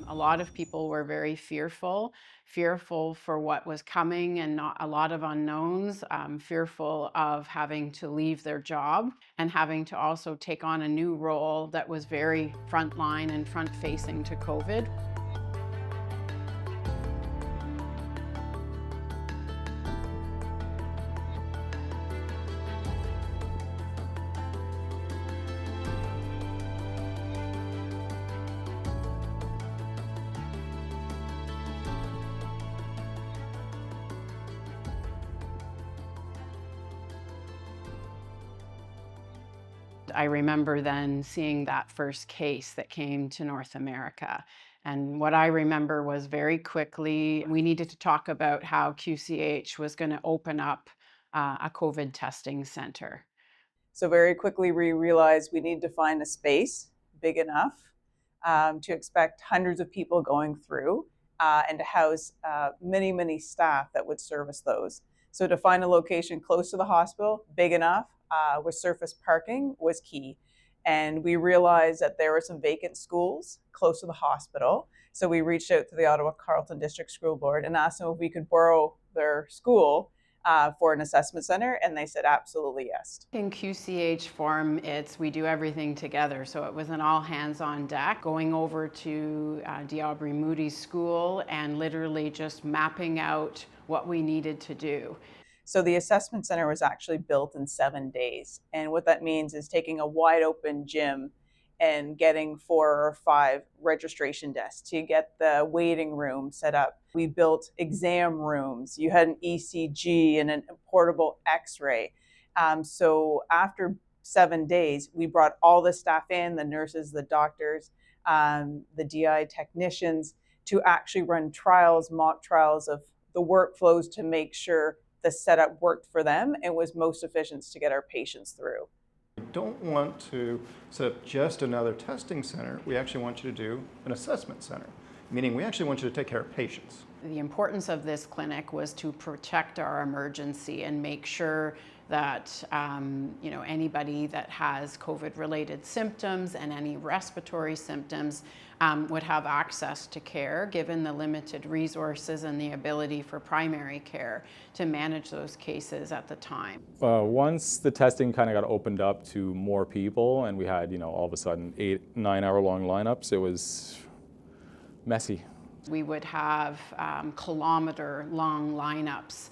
A lot of people were very fearful for what was coming and not a lot of unknowns, fearful of having to leave their job and having to also take on a new role that was very frontline and front facing to COVID. I remember then seeing that first case that came to North America. And what I remember was very quickly, we needed to talk about how QCH was going to open up a COVID testing center. So very quickly, we realized we need to find a space big enough to expect hundreds of people going through and to house many, many staff that would service those. So to find a location close to the hospital, big enough, with surface parking was key. And we realized that there were some vacant schools close to the hospital. So we reached out to the Ottawa Carleton District School Board and asked them if we could borrow their school for an assessment center, and they said absolutely yes. In QCH form, we do everything together. So it was an all hands on deck, going over to Moodie's school and literally just mapping out what we needed to do. So the assessment center was actually built in 7 days. And what that means is taking a wide open gym and getting 4 or 5 registration desks to get the waiting room set up. We built exam rooms. You had an ECG and a portable x-ray. So after 7 days, we brought all the staff in, the nurses, the doctors, the DI technicians, to actually run trials, mock trials of the workflows to make sure the setup worked for them and was most efficient to get our patients through. We don't want to set up just another testing center. We actually want you to do an assessment center, meaning we actually want you to take care of patients. The importance of this clinic was to protect our emergency and make sure that anybody that has COVID-related symptoms and any respiratory symptoms would have access to care, given the limited resources and the ability for primary care to manage those cases at the time. Once the testing kind of got opened up to more people and we had, all of a sudden 8-9 hour long lineups, it was messy. We would have kilometer-long lineups,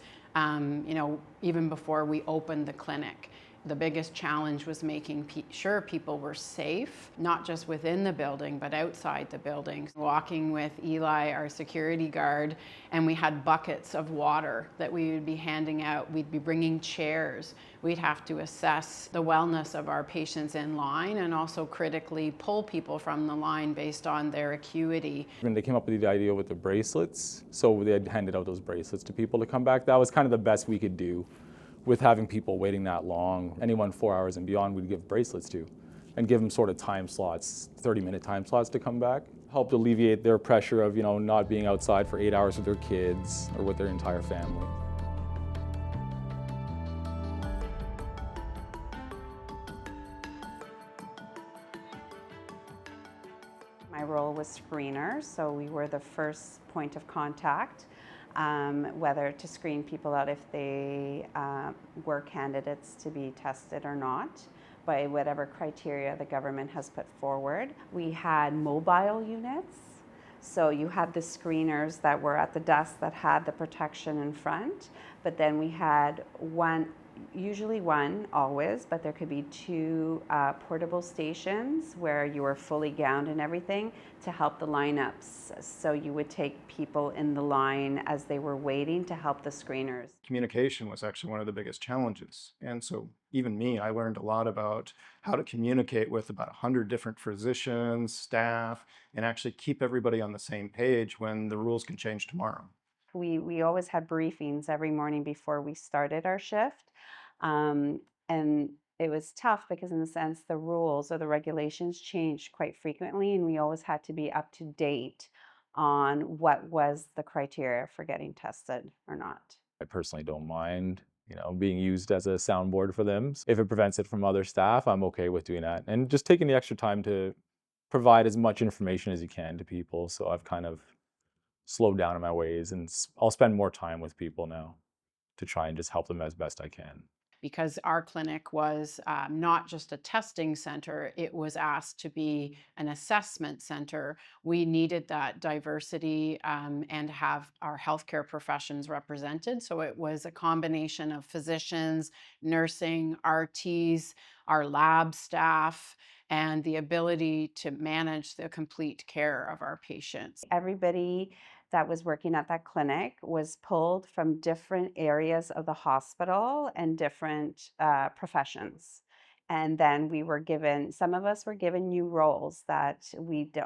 even before we opened the clinic. The biggest challenge was making sure people were safe, not just within the building, but outside the building. Walking with Eli, our security guard, and we had buckets of water that we would be handing out. We'd be bringing chairs. We'd have to assess the wellness of our patients in line and also critically pull people from the line based on their acuity. When they came up with the idea with the bracelets, so they had handed out those bracelets to people to come back. That was kind of the best we could do with having people waiting that long. Anyone 4 hours and beyond, we'd give bracelets to and give them sort of time slots, 30-minute time slots to come back. Helped alleviate their pressure of, not being outside for 8 hours with their kids or with their entire family. My role was screener, so we were the first point of contact, whether to screen people out if they were candidates to be tested or not, by whatever criteria the government has put forward. We had mobile units, so you had the screeners that were at the desk that had the protection in front, but then we had usually one always, but there could be 2 portable stations where you were fully gowned and everything to help the lineups. So you would take people in the line as they were waiting to help the screeners. Communication was actually one of the biggest challenges. And so even me, I learned a lot about how to communicate with about 100 different physicians, staff, and actually keep everybody on the same page when the rules can change tomorrow. We always had briefings every morning before we started our shift. And it was tough because in the sense the rules or the regulations changed quite frequently, and we always had to be up to date on what was the criteria for getting tested or not. I personally don't mind, being used as a soundboard for them. If it prevents it from other staff, I'm okay with doing that. And just taking the extra time to provide as much information as you can to people. So I've kind of slowed down in my ways, and I'll spend more time with people now to try and just help them as best I can. Because our clinic was not just a testing center, it was asked to be an assessment center. We needed that diversity and have our healthcare professions represented. So it was a combination of physicians, nursing, RTs, our lab staff, and the ability to manage the complete care of our patients. Everybody that was working at that clinic was pulled from different areas of the hospital and different professions. And then we were given, some of us were given new roles that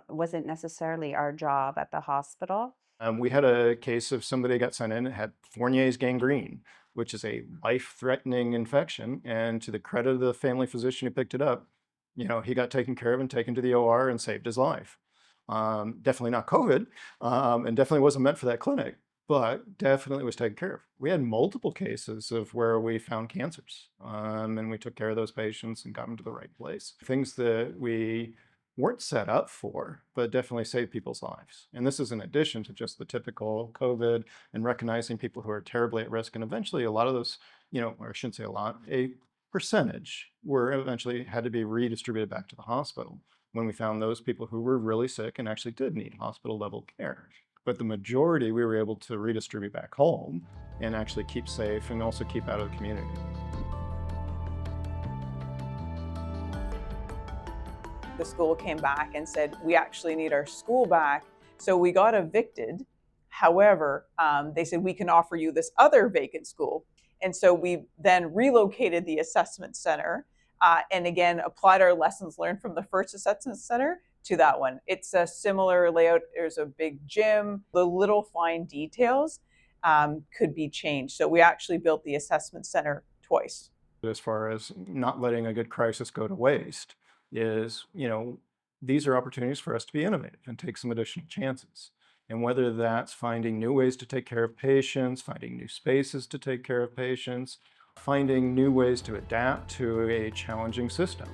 wasn't necessarily our job at the hospital. We had a case of somebody got sent in, had Fournier's gangrene, which is a life-threatening infection. And to the credit of the family physician who picked it up, he got taken care of and taken to the OR and saved his life. Definitely not COVID, and definitely wasn't meant for that clinic, but definitely was taken care of. We had multiple cases of where we found cancers, and we took care of those patients and got them to the right place. Things that we weren't set up for, but definitely saved people's lives. And this is in addition to just the typical COVID and recognizing people who are terribly at risk. And eventually a lot of those, or I shouldn't say a lot, a percentage were eventually had to be redistributed back to the hospital when we found those people who were really sick and actually did need hospital level care. But the majority we were able to redistribute back home and actually keep safe and also keep out of the community. The school came back and said, we actually need our school back. So we got evicted. However, they said, we can offer you this other vacant school. And so we then relocated the assessment center and again, applied our lessons learned from the first assessment center to that one. It's a similar layout. There's a big gym. The little fine details could be changed. So we actually built the assessment center twice. As far as not letting a good crisis go to waste is, these are opportunities for us to be innovative and take some additional chances. And whether that's finding new ways to take care of patients, finding new spaces to take care of patients, finding new ways to adapt to a challenging system.